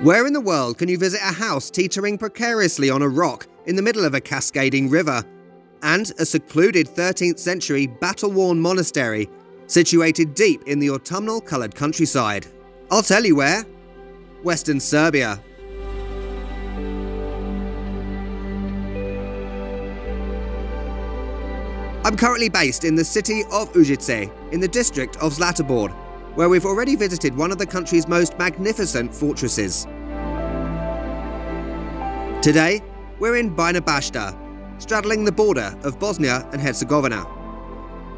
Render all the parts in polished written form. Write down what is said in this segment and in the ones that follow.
Where in the world can you visit a house teetering precariously on a rock in the middle of a cascading river, and a secluded 13th century battle-worn monastery situated deep in the autumnal-coloured countryside? I'll tell you where. Western Serbia. I'm currently based in the city of Užice, in the district of Zlatibor, where we've already visited one of the country's most magnificent fortresses. Today, we're in Bajina Bašta, straddling the border of Bosnia and Herzegovina.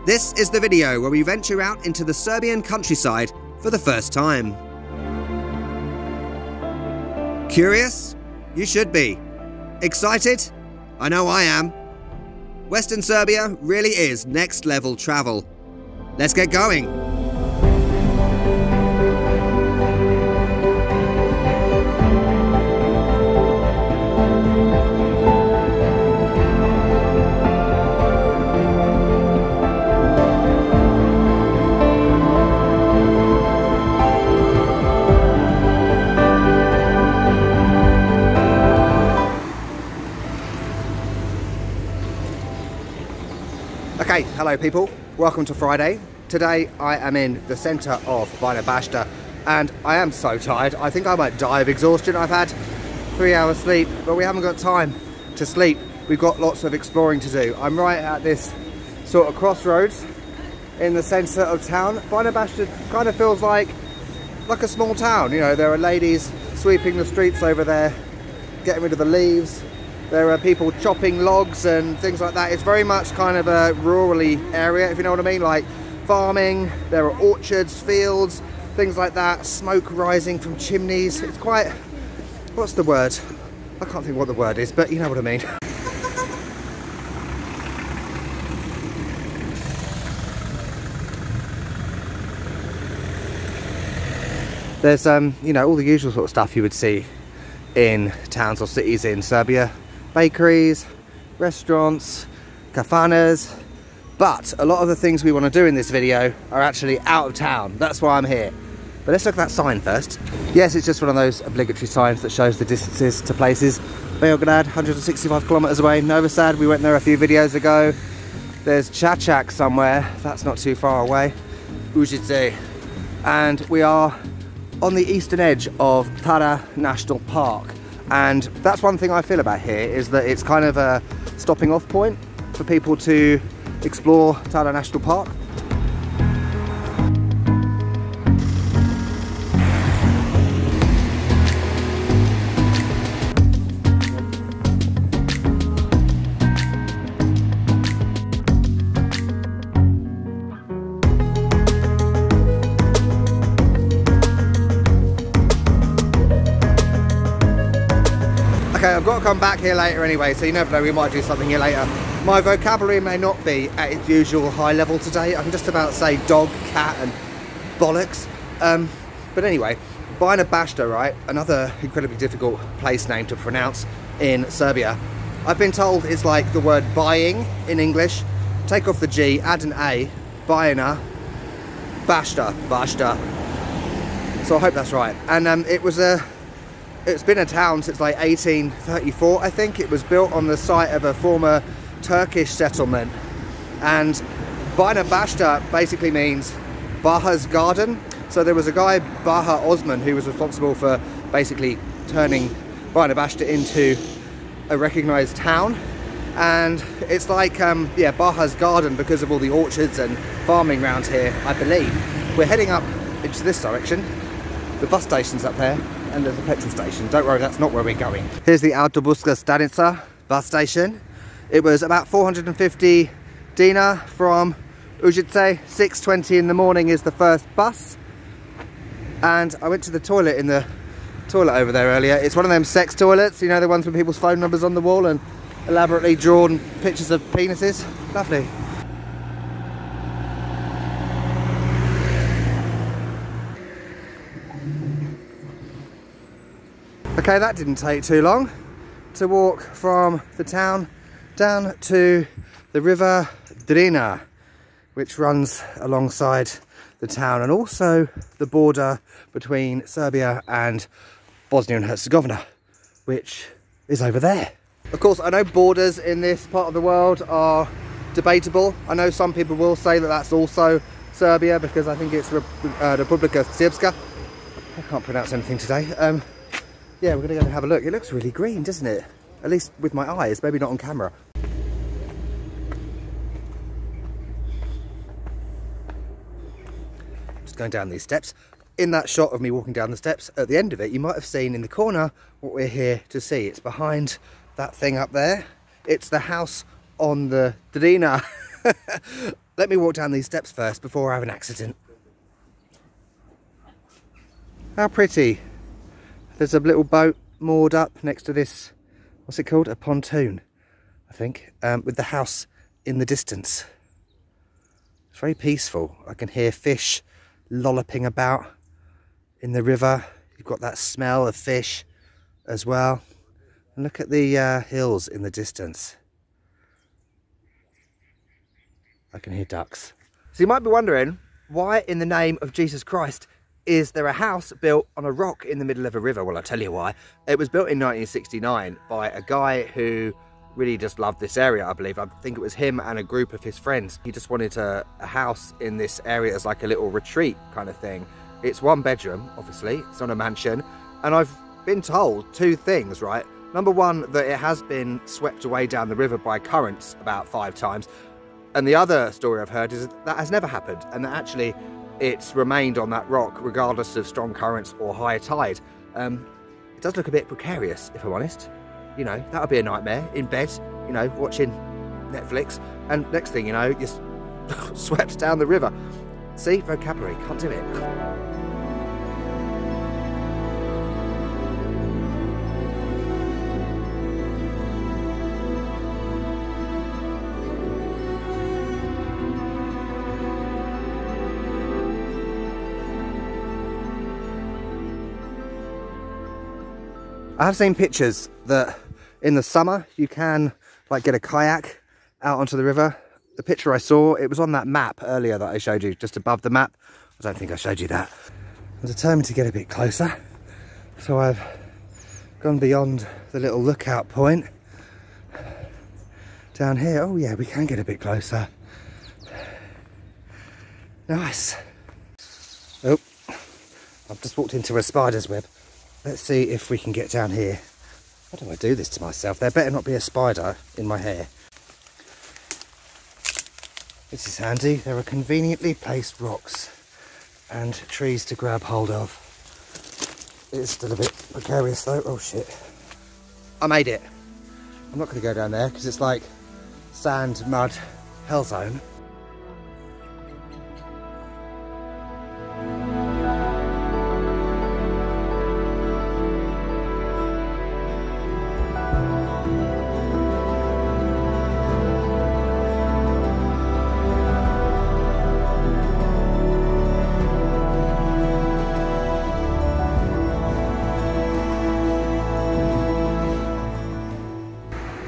This is the video where we venture out into the Serbian countryside for the first time. Curious? You should be. Excited? I know I am. Western Serbia really is next level travel. Let's get going. Okay, hello people, welcome to Friday. Today I am in the centre of Bajina Bašta and I am so tired. I think I might die of exhaustion. I've had 3 hours sleep, but we haven't got time to sleep. We've got lots of exploring to do. I'm right at this sort of crossroads in the centre of town. Bajina Bašta kind of feels like a small town. You know, there are ladies sweeping the streets over there, getting rid of the leaves. There are people chopping logs and things like that. It's very much kind of a rurally area, if you know what I mean, like farming. There are orchards, fields, things like that, smoke rising from chimneys. It's quite, what's the word? I can't think what the word is, but you know what I mean. There's, you know, all the usual sort of stuff you would see in towns or cities in Serbia. Bakeries, restaurants, kafanas, but a lot of the things we want to do in this video are actually out of town. That's why I'm here. But let's look at that sign first. Yes, it's just one of those obligatory signs that shows the distances to places. Belgrade, 165 kilometers away. Novi Sad, we went there a few videos ago. There's Čačak somewhere, that's not too far away. Užice. And we are on the eastern edge of Tara National Park. And that's one thing I feel about here, is that it's kind of a stopping off point for people to explore Tara National Park. Okay, I've got to come back here later anyway, so you never know, we might do something here later. My vocabulary may not be at its usual high level today. I can just about say dog, cat and bollocks. But anyway, Bajina Bašta, right? Another incredibly difficult place name to pronounce in Serbia. I've been told it's like the word buying in English. Take off the G, add an A, Bajina Bašta, Bašta. So I hope that's right. And it's been a town since like 1834, I think. It was built on the site of a former Turkish settlement. And Bajina Bašta basically means Baja's garden. So there was a guy, Baja Osman, who was responsible for basically turning Bajina Bašta into a recognised town. And it's like, yeah, Baja's garden because of all the orchards and farming around here, I believe. We're heading up into this direction. The bus station's up there. And there's a petrol station. Don't worry, that's not where we're going. Here's the Autobuska Stanica bus station. It was about 450 dinar from Užice. 6:20 in the morning is the first bus. And I went to the toilet in the toilet over there earlier. It's one of them sex toilets, you know, the ones with people's phone numbers on the wall and elaborately drawn pictures of penises. Lovely. Okay, that didn't take too long to walk from the town down to the River Drina, which runs alongside the town and also the border between Serbia and Bosnia and Herzegovina, which is over there. Of course, I know borders in this part of the world are debatable. I know some people will say that that's also Serbia, because I think it's Republika Srpska. I can't pronounce anything today. Yeah, we're gonna go and have a look. It looks really green, doesn't it? At least with my eyes, maybe not on camera. Just going down these steps. In that shot of me walking down the steps, at the end of it, you might have seen in the corner what we're here to see. It's behind that thing up there. It's the house on the Drina. Let me walk down these steps first before I have an accident. How pretty. There's a little boat moored up next to this, what's it called? A pontoon, I think, with the house in the distance. It's very peaceful. I can hear fish lolloping about in the river. You've got that smell of fish as well. And look at the hills in the distance. I can hear ducks. So you might be wondering, why in the name of Jesus Christ is there a house built on a rock in the middle of a river? Well, I'll tell you why. It was built in 1969 by a guy who really just loved this area, I believe. I think it was him and a group of his friends. He just wanted a house in this area as like a little retreat kind of thing. It's 1 bedroom, obviously. It's not a mansion. And I've been told 2 things, right? Number 1, that it has been swept away down the river by currents about 5 times. And the other story I've heard is that has never happened, and that actually it's remained on that rock regardless of strong currents or high tide. It does look a bit precarious, if I'm honest. You know, that would be a nightmare, in bed, you know, watching Netflix, and next thing you know, you're swept down the river. See, vocabulary, can't do it. I have seen pictures that in the summer you can like get a kayak out onto the river. The picture I saw, it was on that map earlier that I showed you, just above the map. I don't think I showed you that. I'm determined to get a bit closer. So I've gone beyond the little lookout point. Down here, oh yeah, we can get a bit closer. Nice. Oh, I've just walked into a spider's web. Let's see if we can get down here. Why do I do this to myself? There better not be a spider in my hair. This is handy. There are conveniently placed rocks and trees to grab hold of. It's still a bit precarious though. Oh shit. I made it. I'm not going to go down there because it's like sand, mud, hell zone.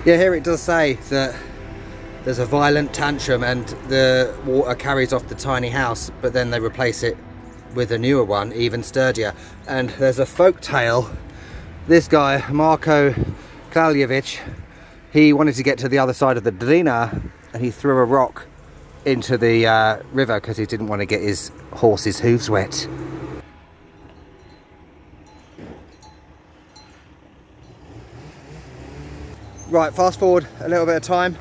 Yeah, here it does say that there's a violent tantrum and the water carries off the tiny house, but then they replace it with a newer one, even sturdier. And there's a folk tale. This guy, Marko Kraljevic, he wanted to get to the other side of the Drina and he threw a rock into the river because he didn't want to get his horse's hooves wet. Right, fast forward a little bit of time.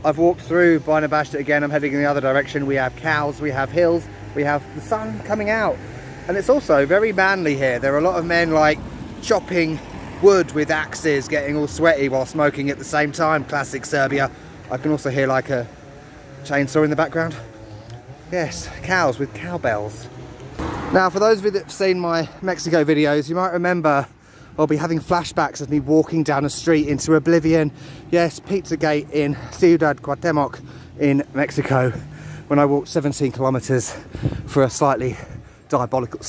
I've walked through Bajina Bašta again. I'm heading in the other direction. We have cows, we have hills, we have the sun coming out. And it's also very manly here. There are a lot of men like chopping wood with axes, getting all sweaty while smoking at the same time. Classic Serbia. I can also hear like a chainsaw in the background. Yes, cows with cowbells. Now, for those of you that have seen my Mexico videos, you might remember I'll be having flashbacks of me walking down a street into oblivion. Yes, Pizzagate in Ciudad Cuauhtemoc in Mexico, when I walked 17 kilometers for a slightly diabolical,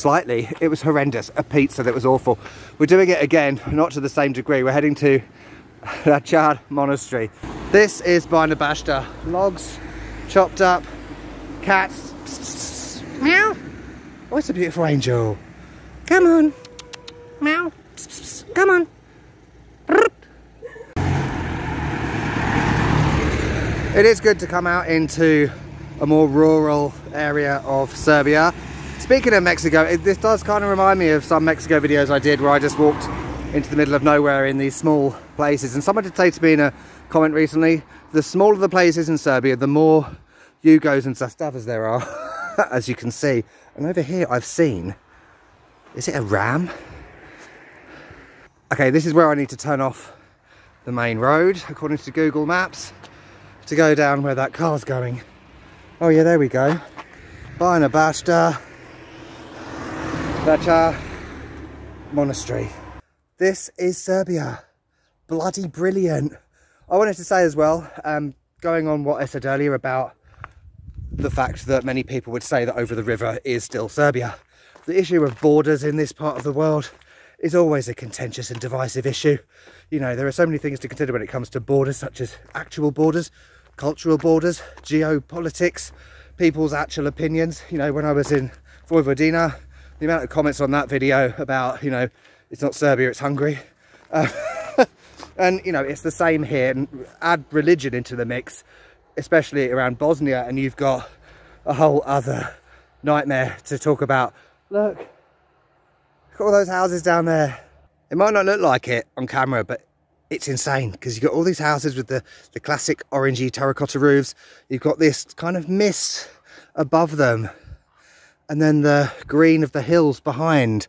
it was horrendous, a pizza that was awful. We're doing it again, not to the same degree. We're heading to Rača Monastery. This is Bajina Bašta. Logs, chopped up, cats, meow. Oh, it's a beautiful angel. Come on, meow. Come on. It is good to come out into a more rural area of Serbia. Speaking of Mexico, this does kind of remind me of some Mexico videos I did where I just walked into the middle of nowhere in these small places. And someone did say to me in a comment recently, the smaller the places in Serbia, the more Yugos and Zastavas there are, as you can see. And over here I've seen, is it a ram? Okay, this is where I need to turn off the main road, according to Google Maps, to go down where that car's going. Oh yeah, there we go. Bajina Bašta, Rača Monastery. This is Serbia. Bloody brilliant. I wanted to say as well, going on what I said earlier about the fact that many people would say that over the river is still Serbia. The issue of borders in this part of the world is always a contentious and divisive issue. You know, there are so many things to consider when it comes to borders, such as actual borders, cultural borders, geopolitics, people's actual opinions. You know, when I was in Vojvodina, the amount of comments on that video about, you know, it's not Serbia, it's Hungary. And, you know, it's the same here. And add religion into the mix, especially around Bosnia, and you've got a whole other nightmare to talk about. Look at all those houses down there. It might not look like it on camera, but it's insane, because you've got all these houses with the classic orangey terracotta roofs. You've got this kind of mist above them, and then the green of the hills behind.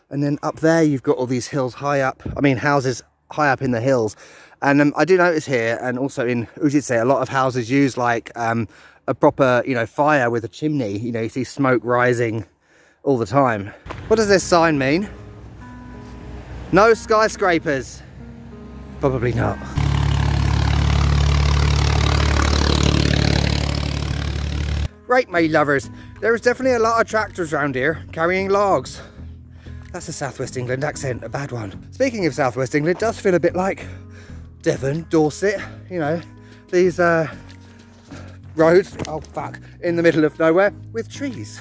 And then up there, you've got all these hills high up. I mean, houses high up in the hills. And I do notice here, and also in Užice, a lot of houses use like a proper, you know, fire with a chimney. You know, you see smoke rising all the time. What does this sign mean? No skyscrapers. Probably not. Right, my lovers, there is definitely a lot of tractors around here carrying logs. That's a Southwest England accent, a bad one. Speaking of Southwest England, it does feel a bit like Devon, Dorset, you know, these roads, oh fuck, in the middle of nowhere with trees.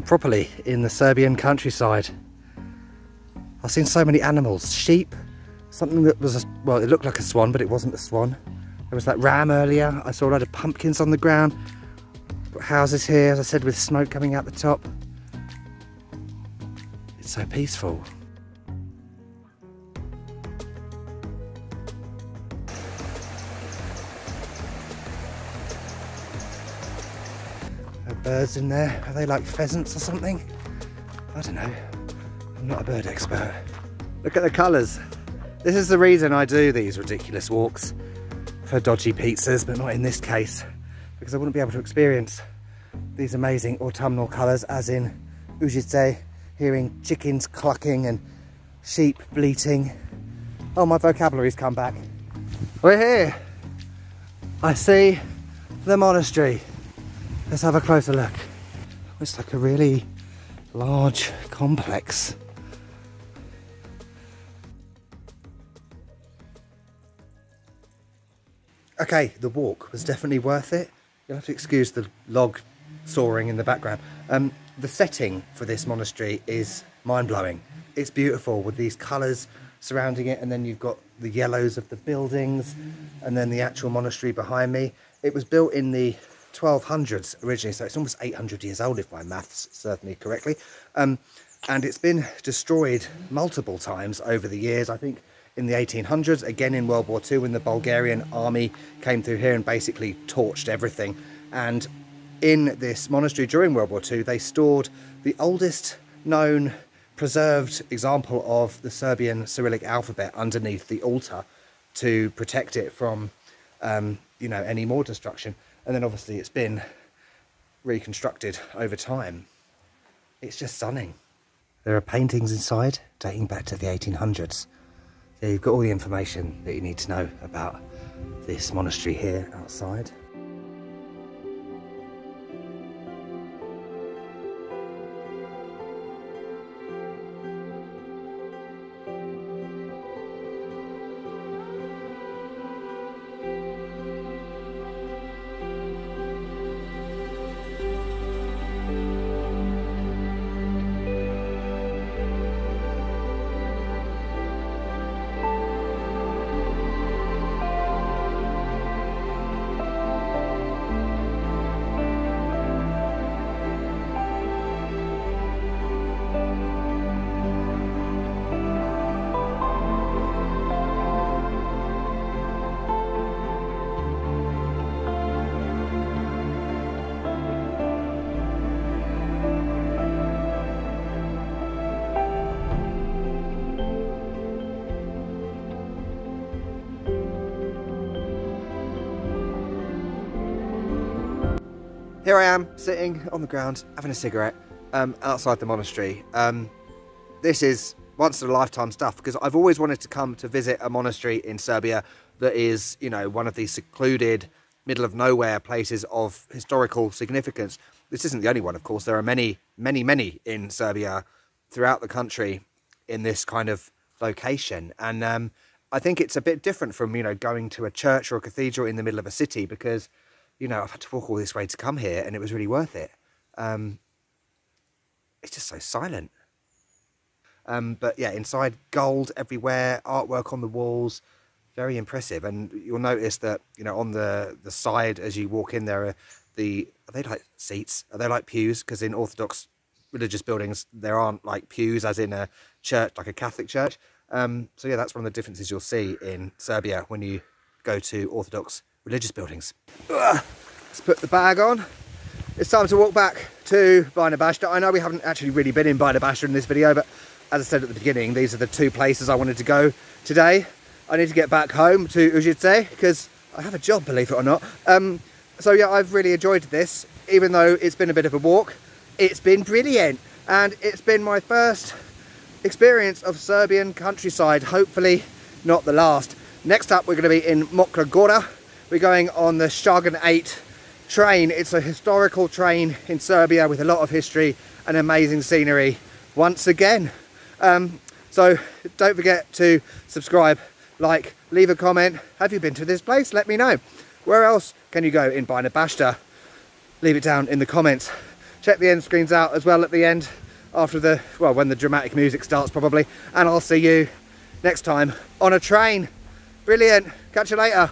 Properly in the Serbian countryside. I've seen so many animals. Sheep, something that was, well, it looked like a swan, but it wasn't a swan. There was that ram earlier. I saw a lot of pumpkins on the ground. Got houses here, as I said, with smoke coming out the top. It's so peaceful. Birds in there, are they like pheasants or something? I don't know, I'm not a bird expert. Look at the colours. This is the reason I do these ridiculous walks for dodgy pizzas, but not in this case, because I wouldn't be able to experience these amazing autumnal colours as in Užice, hearing chickens clucking and sheep bleating. Oh, my vocabulary's come back. We're here. I see the monastery. Let's have a closer look. It's like a really large complex. Okay, the walk was definitely worth it. You'll have to excuse the log soaring in the background. The setting for this monastery is mind-blowing. It's beautiful with these colours surrounding it, and then you've got the yellows of the buildings, and then the actual monastery behind me. It was built in the 1200s originally, so it's almost 800 years old if my maths serve me correctly, and it's been destroyed multiple times over the years. I think in the 1800s, again in World War II, when the Bulgarian army came through here and basically torched everything. And in this monastery during World War II, they stored the oldest known preserved example of the Serbian Cyrillic alphabet underneath the altar to protect it from you know, any more destruction. And then obviously it's been reconstructed over time. It's just stunning. There are paintings inside dating back to the 1800s. So you've got all the information that you need to know about this monastery here outside. Here I am, sitting on the ground, having a cigarette, outside the monastery. This is once-in-a-lifetime stuff, because I've always wanted to come to visit a monastery in Serbia that is, you know, one of these secluded, middle-of-nowhere places of historical significance. This isn't the only one, of course. There are many, many, many in Serbia, throughout the country, in this kind of location. And I think it's a bit different from, you know, going to a church or a cathedral in the middle of a city, because, you know, I've had to walk all this way to come here and it was really worth it. It's just so silent. But yeah, inside, gold everywhere, artwork on the walls, very impressive. And you'll notice that, you know, on the side as you walk in there are they like seats? Are they like pews? Because in Orthodox religious buildings there aren't like pews as in a church, like a Catholic church. So yeah, that's one of the differences you'll see in Serbia when you go to Orthodox religious buildings. Let's put the bag on. It's time to walk back to Bajina Bašta. I know we haven't actually really been in Bajina Bašta in this video, but as I said at the beginning, these are the two places I wanted to go today. I need to get back home to Užice because I have a job, believe it or not. So yeah, I've really enjoyed this. Even though it's been a bit of a walk, it's been brilliant. And it's been my first experience of Serbian countryside, hopefully not the last. Next up, we're going to be in Mokra Gora. We're going on the Šargan Eight train. It's a historical train in Serbia with a lot of history and amazing scenery once again. So don't forget to subscribe, like, leave a comment. Have you been to this place? Let me know. Where else can you go in Bajina Bašta? Leave it down in the comments. Check the end screens out as well at the end, after the, well, when the dramatic music starts probably. And I'll see you next time on a train. Brilliant. Catch you later.